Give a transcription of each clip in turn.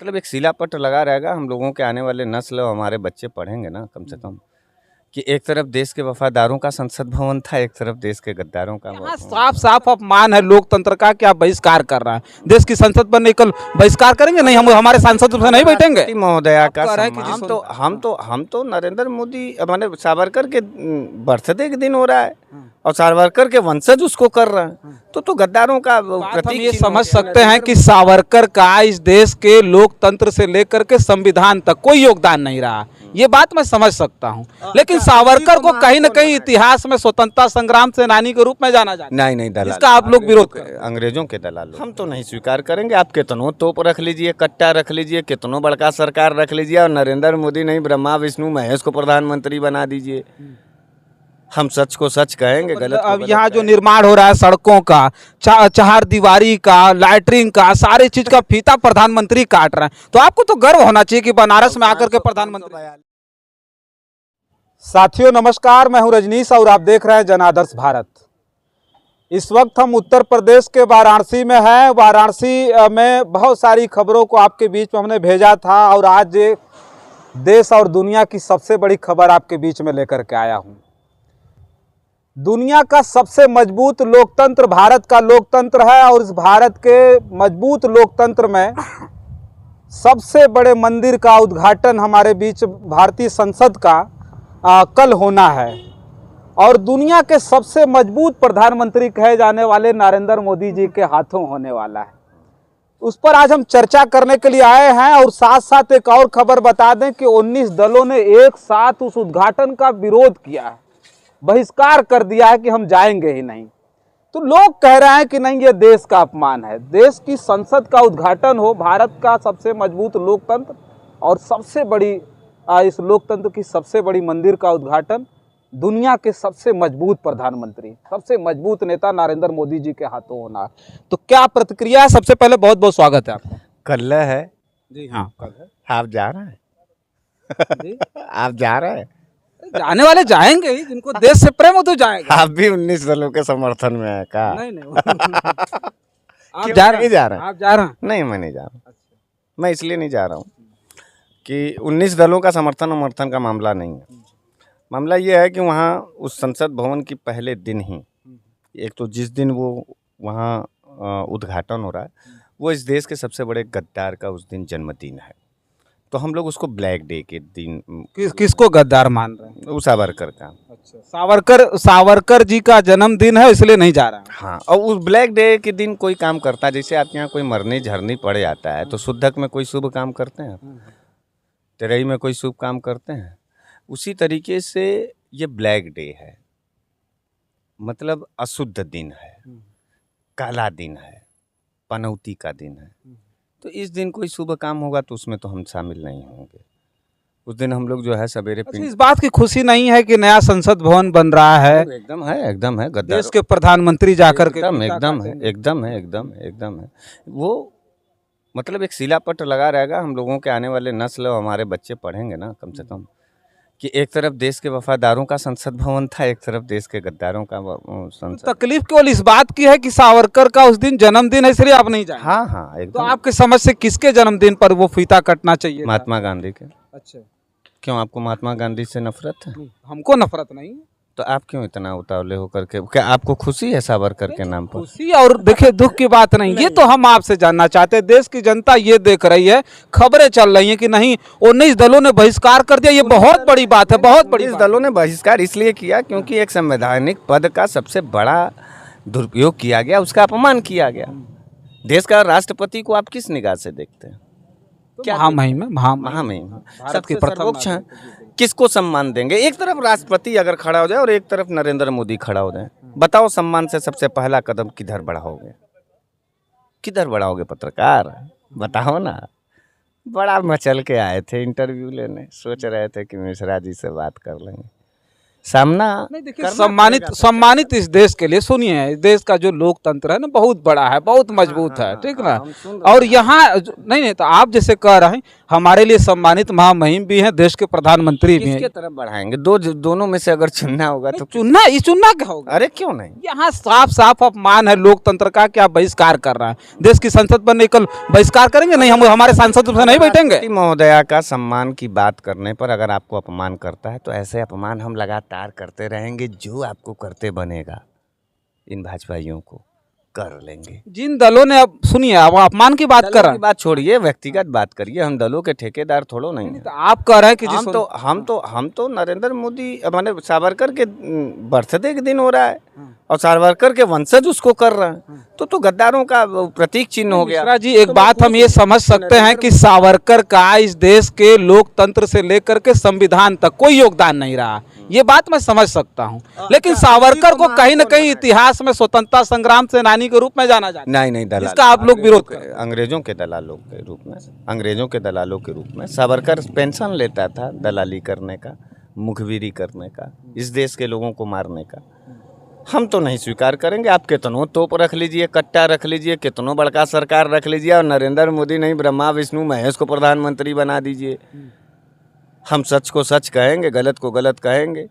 मतलब एक शिलापट लगा रहेगा, हम लोगों के आने वाले नस्ल और हमारे बच्चे पढ़ेंगे ना कम से कम कि एक तरफ देश के वफादारों का संसद भवन था, एक तरफ देश के गद्दारों का यहाँ साफ साफ अपमान है लोकतंत्र का कि आप बहिष्कार कर रहे हैं। देश की संसद पर निकल बहिष्कार करेंगे नहीं, हम हमारे सांसद से नहीं बैठेंगे। राष्ट्रपति महोदया का कह रहे हैं कि सम्मान हम तो नरेंद्र मोदी माने सावरकर के बर्थडे के दिन हो रहा है और सावरकर के वंशज उसको कर रहे हैं, तो गद्दारों का हम प्रतीक ये चिन्ह समझ हो गया। सकते हैं कि सावरकर का इस देश के लोकतंत्र से लेकर के संविधान तक कोई योगदान नहीं रहा, ये बात मैं समझ सकता हूँ। लेकिन सावरकर को कहीं न कहीं इतिहास में स्वतंत्रता संग्राम सेनानी के रूप में जाना जाता है। नहीं दलाल, इसका आप लोग विरोध करते हैं। अंग्रेजों के दलाल हम तो नहीं स्वीकार करेंगे। आप कितनों तोप रख लीजिए, कट्टा रख लीजिए, कितनों बड़का सरकार रख लीजिए और नरेंद्र मोदी नहीं ब्रह्मा विष्णु महेश को प्रधानमंत्री बना दीजिए, हम सच को सच कहेंगे, गलत को अब गलत यहाँ जो कहेंगे। निर्माण हो रहा है सड़कों का, चार दीवारी का, लैटरिन का, सारी चीज का फीता प्रधानमंत्री काट रहे हैं, तो आपको तो गर्व होना चाहिए कि बनारस में आकर के प्रधानमंत्री। साथियों नमस्कार, मैं हूं रजनीश और आप देख रहे हैं जनादर्श भारत। इस वक्त हम उत्तर प्रदेश के वाराणसी में हैं। वाराणसी में बहुत सारी खबरों को आपके बीच में हमने भेजा था और आज देश और दुनिया की सबसे बड़ी खबर आपके बीच में लेकर के आया हूं। दुनिया का सबसे मजबूत लोकतंत्र भारत का लोकतंत्र है और इस भारत के मजबूत लोकतंत्र में सबसे बड़े मंदिर का उद्घाटन हमारे बीच भारतीय संसद का कल होना है और दुनिया के सबसे मजबूत प्रधानमंत्री कहे जाने वाले नरेंद्र मोदी जी के हाथों होने वाला है। उस पर आज हम चर्चा करने के लिए आए हैं और साथ साथ एक और खबर बता दें कि 19 दलों ने एक साथ उस उद्घाटन का विरोध किया है, बहिष्कार कर दिया है कि हम जाएंगे ही नहीं। तो लोग कह रहे हैं कि नहीं, ये देश का अपमान है। देश की संसद का उद्घाटन हो, भारत का सबसे मजबूत लोकतंत्र और सबसे बड़ी इस लोकतंत्र की सबसे बड़ी मंदिर का उद्घाटन दुनिया के सबसे मजबूत प्रधानमंत्री, सबसे मजबूत नेता नरेंद्र मोदी जी के हाथों होना। तो क्या प्रतिक्रिया है? सबसे पहले बहुत बहुत स्वागत है आपका। कल है जी हाँ, कल है। आप जा रहे हैं आप जा रहे हैं, जाने वाले जाएंगे ही, जिनको देश से प्रेम हो तो जाएंगे। आप भी 19 दलों के समर्थन में है का? नहीं आप क्यों जा नहीं जा रहे हैं? आप जा रहे हैं? नहीं, मैं नहीं जा रहा हूँ। मैं इसलिए नहीं जा रहा हूँ कि 19 दलों का समर्थन का मामला नहीं है। मामला ये है कि वहाँ उस संसद भवन की पहले दिन ही, एक तो जिस दिन वो वहाँ उद्घाटन हो रहा है, वो इस देश के सबसे बड़े गद्दार का उस दिन जन्मदिन है, तो हम लोग उसको ब्लैक डे के दिन किसको गद्दार मान रहे हैं? उस सावरकर का। अच्छा, सावरकर जी का जन्मदिन है इसलिए नहीं जा रहा है। हाँ, और उस ब्लैक डे के दिन कोई काम करता है, जैसे आपके यहाँ कोई मरनी झरनी पड़ जाता है तो शुद्धक में कोई शुभ काम करते हैं, तेरही में कोई शुभ काम करते हैं, उसी तरीके से ये ब्लैक डे है, मतलब अशुद्ध दिन है, काला दिन है, पनौती का दिन है। तो इस दिन कोई शुभ काम होगा तो उसमें तो हम शामिल नहीं होंगे। उस दिन हम लोग जो है सवेरे अच्छा, इस बात की खुशी नहीं है कि नया संसद भवन बन रहा है? एकदम है गद्दार देश के प्रधानमंत्री जाकर के एकदम है वो, मतलब एक शिलापट लगा रहेगा, हम लोगों के आने वाले नस्ल और हमारे बच्चे पढ़ेंगे ना कम से कम कि एक तरफ देश के वफादारों का संसद भवन था, एक तरफ देश के गद्दारों का संसद। तकलीफ केवल इस बात की है कि सावरकर का उस दिन जन्मदिन है इसलिए आप नहीं जाए। हाँ तो एकदम। आपके समझ से किसके जन्मदिन पर वो फीता कटना चाहिए? महात्मा गांधी के। अच्छा, क्यों आपको महात्मा गांधी से नफरत है? हमको नफरत नहीं, तो आप क्यों इतना उतावले होकर के, क्या आपको खुशी है सावरकर के नाम पर? खुशी और देखिए दुख की बात नहीं, ये तो हम आपसे जानना चाहते हैं। देश की जनता ये देख रही है, खबरें चल रही हैं कि नहीं 19 दलों ने बहिष्कार कर दिया, ये बहुत बड़ी बात है, बहुत बड़ी। 19 दलों ने बहिष्कार इसलिए किया क्योंकि एक संवैधानिक पद का सबसे बड़ा दुरुपयोग किया गया, उसका अपमान किया गया। देश का राष्ट्रपति को आप किस निगाह से देखते हैं? क्या महामहिम सबके सर्वोच्च हैं, किसको सम्मान देंगे? एक तरफ राष्ट्रपति अगर खड़ा हो जाए और एक तरफ नरेंद्र मोदी खड़ा हो जाए, बताओ सम्मान से सबसे पहला कदम किधर बढ़ाओगे? किधर बढ़ाओगे पत्रकार, बताओ ना। बड़ा मचल के आए थे इंटरव्यू लेने, सोच रहे थे कि मिश्रा जी से बात कर लेंगे, सामना नहीं। देखिए सम्मानित इस देश के लिए, सुनिए, इस देश का जो लोकतंत्र है ना बहुत बड़ा है, बहुत मजबूत है, ठीक ना। और यहाँ नहीं तो आप जैसे कह रहे हैं, हमारे लिए सम्मानित महामहिम भी हैं, देश के प्रधानमंत्री भी हैं। किसके तरफ बढ़ाएंगे? दोनों में से अगर चुनना होगा तो चुनना क्या होगा? अरे क्यों नहीं? यहाँ साफ साफ अपमान है लोकतंत्र का कि आप बहिष्कार कर रहे हैं। देश की संसद पर निकल बहिष्कार करेंगे? नहीं, हम हमारे सांसद से नहीं बैठेंगे। राष्ट्रपति महोदया का सम्मान की बात करने पर अगर आपको अपमान करता है तो ऐसे अपमान हम लगातार करते रहेंगे, जो आपको करते बनेगा इन भाजपाइयों को कर लेंगे। जिन दलों ने, अब सुनिए, अब अपमान की बात कर रहे हैं, बात छोड़िए, व्यक्तिगत बात करिए। हम दलों के ठेकेदार थोड़ो नहीं तो हैं। आप कह रहे हैं कि हम तो नरेंद्र मोदी माने सावरकर के बर्थडे के दिन हो रहा है और सावरकर के वंशज उसको कर रहे हैं, तो गद्दारों का प्रतीक चिन्ह हो गया। मिश्रा जी, एक बात हम ये समझ सकते हैं कि सावरकर का इस देश के लोकतंत्र से लेकर के संविधान तक कोई योगदान नहीं रहा, ये बात मैं समझ सकता हूँ। लेकिन सावरकर को कहीं न कहीं इतिहास में स्वतंत्रता संग्राम सेनानी के रूप में जाना जाता है। नहीं, दलाल, इसका आप लोग विरोध कर, अंग्रेजों के दलालों के रूप में सावरकर पेंशन लेता था दलाली करने का, मुखबिरी करने का, इस देश के लोगों को मारने का। हम तो नहीं स्वीकार करेंगे। आप कितनों तोप रख लीजिए, कट्टा रख लीजिए, कितनों बड़का सरकार रख लीजिए, और नरेंद्र मोदी नहीं, ब्रह्मा विष्णु महेश को प्रधानमंत्री बना दीजिए। हम सच को सच कहेंगे, गलत को गलत कहेंगे,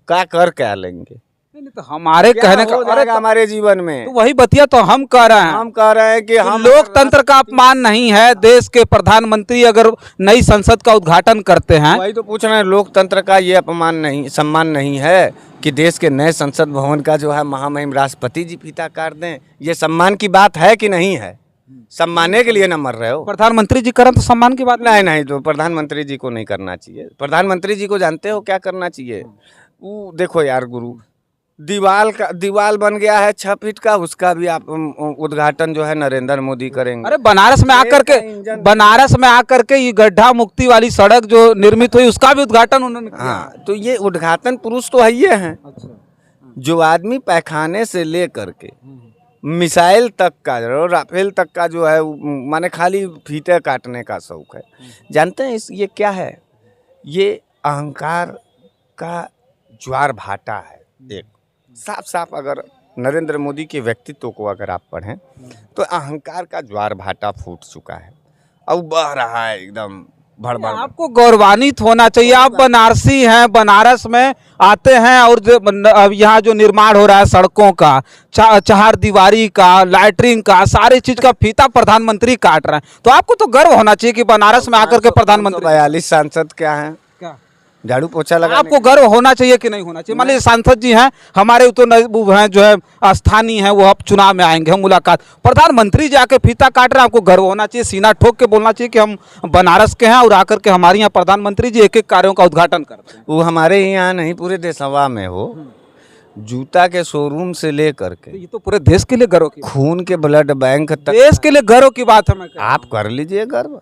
क्या लेंगे? नहीं तो हमारे कहने का अरे हमारे जीवन में तो वही बतिया तो हम कह रहे हैं कि हम लोकतंत्र का अपमान नहीं है। देश के प्रधानमंत्री अगर नई संसद का उद्घाटन करते हैं, वही तो पूछ रहे हैं, लोकतंत्र का ये अपमान नहीं, सम्मान नहीं है कि देश के नए संसद भवन का जो है महामहिम राष्ट्रपति जी फीता काट दें? ये सम्मान की बात है कि नहीं है? सम्माने के लिए न मर रहे हो? प्रधानमंत्री जी करें तो सम्मान की बात नहीं, तो प्रधानमंत्री जी को नहीं करना चाहिए। प्रधानमंत्री जी को जानते हो क्या करना चाहिए? वो देखो यार गुरु, दीवाल बन गया है 6 फीट का, उसका भी आप उद्घाटन जो है नरेंद्र मोदी करेंगे। अरे बनारस में आकर के ये गड्ढा मुक्ति वाली सड़क जो निर्मित हुई, उसका भी उद्घाटन उन्होंने किया। हाँ, तो ये उद्घाटन पुरुष तो है ये हैं। जो आदमी पैखाने से लेकर के मिसाइल तक का, राफेल तक का जो है, माने खाली फीते काटने का शौक है। जानते हैं ये क्या है? ये अहंकार का ज्वार भाटा है। एक साफ अगर नरेंद्र मोदी के व्यक्तित्व को अगर आप पढ़ें तो अहंकार का ज्वार भाटा फूट चुका है और बह रहा है एकदम भड़बड़। आपको गौरवान्वित होना चाहिए। आप बनारसी हैं, बनारस में आते हैं और अब यहाँ जो निर्माण हो रहा है सड़कों का, चार दीवारी का, लैटरिन का, सारी चीज का फीता प्रधानमंत्री काट रहे हैं, तो आपको तो गर्व होना चाहिए कि बनारस में आकर के प्रधानमंत्री। 42 सांसद क्या है? झाड़ू पोछा लगा। आपको गर्व होना चाहिए कि नहीं होना चाहिए? मान लीजिए सांसद जी हैं हमारे, तो हैं जो है स्थानीय हैं, वो अब चुनाव में आएंगे, हम मुलाकात, प्रधानमंत्री जाके फीता काट रहे हैं, आपको गर्व होना चाहिए, सीना ठोक के बोलना चाहिए कि हम बनारस के हैं और आकर के हमारे यहाँ प्रधानमंत्री जी एक कार्यों का उद्घाटन करते हैं। वो हमारे यहाँ नहीं, पूरे देशवा में हो, जूता के शोरूम से लेकर के, ये तो पूरे देश के लिए गर्व की, खून के ब्लड बैंक तक देश के लिए गर्व की बात है। आप कर लीजिए गर्व।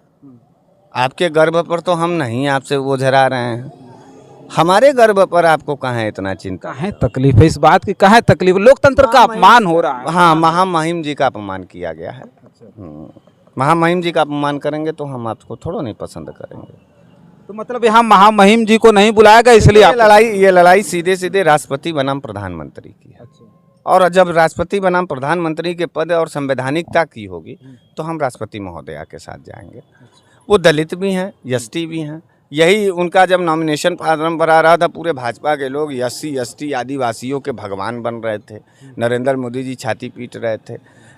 आपके गर्व पर तो हम नहीं आपसे वो झरा रहे हैं, हमारे गर्व पर आपको कहाँ है इतना चिंता? कहाँ तकलीफ है इस बात की? कहाँ तकलीफ? लोकतंत्र का अपमान हो रहा है। हाँ, महामहिम जी का अपमान किया गया है। महामहिम जी का अपमान करेंगे तो हम आपको थोड़ा नहीं पसंद करेंगे। तो मतलब यहाँ महामहिम जी को नहीं बुलाया गया, इसलिए ये लड़ाई सीधे राष्ट्रपति बनाम प्रधानमंत्री की है। और जब राष्ट्रपति बनाम प्रधानमंत्री के पद और संवैधानिकता की होगी तो हम राष्ट्रपति महोदया के साथ जाएंगे। वो दलित भी हैं, एसटी भी हैं। यही उनका जब नॉमिनेशन फॉर्म भरा रहा था, पूरे भाजपा के लोग SC ST आदिवासियों के भगवान बन रहे थे, नरेंद्र मोदी जी छाती पीट रहे थे।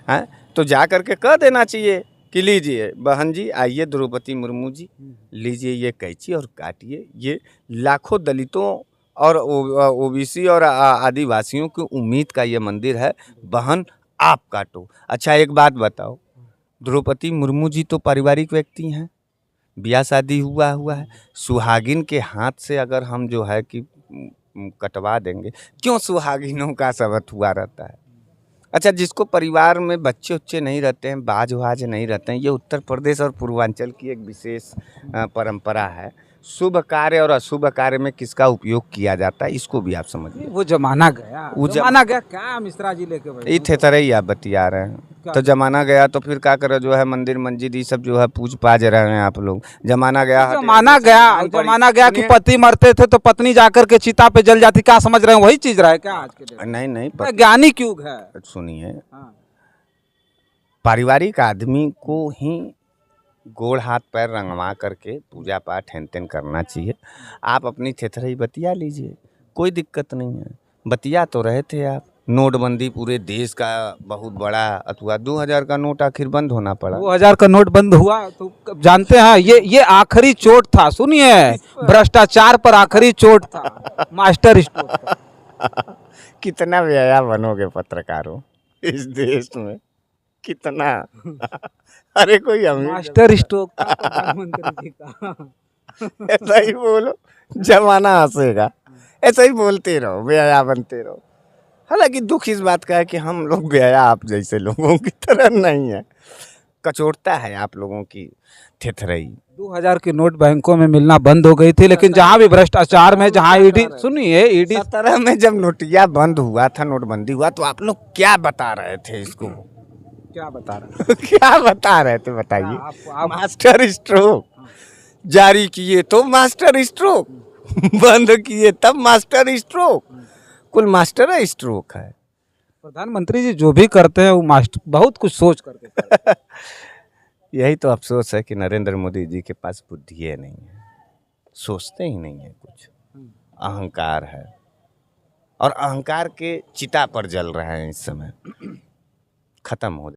हैं, तो जा करके कह देना चाहिए कि लीजिए बहन जी, आइए द्रौपदी मुर्मू जी, लीजिए ये कैंची और काटिए। ये लाखों दलितों और OBC और आदिवासियों की उम्मीद का ये मंदिर है, बहन आप काटो। अच्छा एक बात बताओ, द्रौपदी मुर्मू जी तो पारिवारिक व्यक्ति हैं, ब्याह शादी हुआ है, सुहागिन के हाथ से अगर हम जो है कि कटवा देंगे, क्यों सुहागिनों का शपथ हुआ रहता है? अच्छा, जिसको परिवार में बच्चे उच्चे नहीं रहते हैं, बाज वाज नहीं रहते हैं, ये उत्तर प्रदेश और पूर्वांचल की एक विशेष परंपरा है। शुभ कार्य और अशुभ कार्य में किसका उपयोग किया जाता है, इसको भी आप समझिए। वो जमाना गया, क्या मिश्रा जी लेके बैठे इथे तरह ही आप बतिया रहे हैं। तो जमाना गया तो फिर क्या करे, जो है मंदिर मस्जिद ये सब जो है पूज पाज रहे हैं आप लोग। जमाना गया कि पति मरते थे तो पत्नी जाकर के चिता पे जल जाती, क्या समझ रहे हैं वही चीज रहा है क्या आज के दिन? नहीं, वैज्ञानिक युग है। सुनिए, पारिवारिक आदमी को ही गोड़ हाथ पैर रंगवा करके पूजा पाठ हेन तेन करना चाहिए। आप अपनी थेथरई बतिया लीजिए, कोई दिक्कत नहीं है। बतिया तो रहे थे आप, नोटबंदी पूरे देश का बहुत बड़ा अथवा 2000 का नोट आखिर बंद होना पड़ा। 2000 का नोट बंद हुआ तो जानते हैं ये आखिरी चोट था, सुनिए, भ्रष्टाचार पर आखिरी चोट था, मास्टर स्ट्रोक था। कितना व्यया बनोगे पत्रकारों इस देश में, कितना अरे कोई अमीर मास्टर स्ट्रोक था प्रधानमंत्री जी का। ऐसा ही बोलो, जमाना हंसेगा। ऐसा ही बोलते रहो, व्यया बनते रहो। हालांकि दुख इस बात का है कि हम लोग व्यया आप जैसे लोगों की तरह नहीं है। कचोटता है आप लोगों की थेथरई। 2000 की नोट बैंकों में मिलना बंद हो गई थी, लेकिन जहां भी भ्रष्टाचार में, जहां ईडी, सुनिए, ईडी 17 में जब नोटिया बंद हुआ था, नोटबंदी हुआ, तो आप लोग क्या बता रहे थे इसको? क्या बता रहे हैं? क्या बता रहे थे बताइए? आप मास्टर स्ट्रोक जारी किए तो मास्टर स्ट्रोक, बंद किए तब मास्टर स्ट्रोक, कुल मास्टर स्ट्रोक है। प्रधानमंत्री जी जो भी करते हैं वो मास्टर बहुत कुछ सोच करके करते हैं। यही तो अफसोस है कि नरेंद्र मोदी जी के पास बुद्धि है नहीं है, सोचते ही नहीं है कुछ, अहंकार है, और अहंकार के चिता पर जल रहा है इस समय, खत्म हो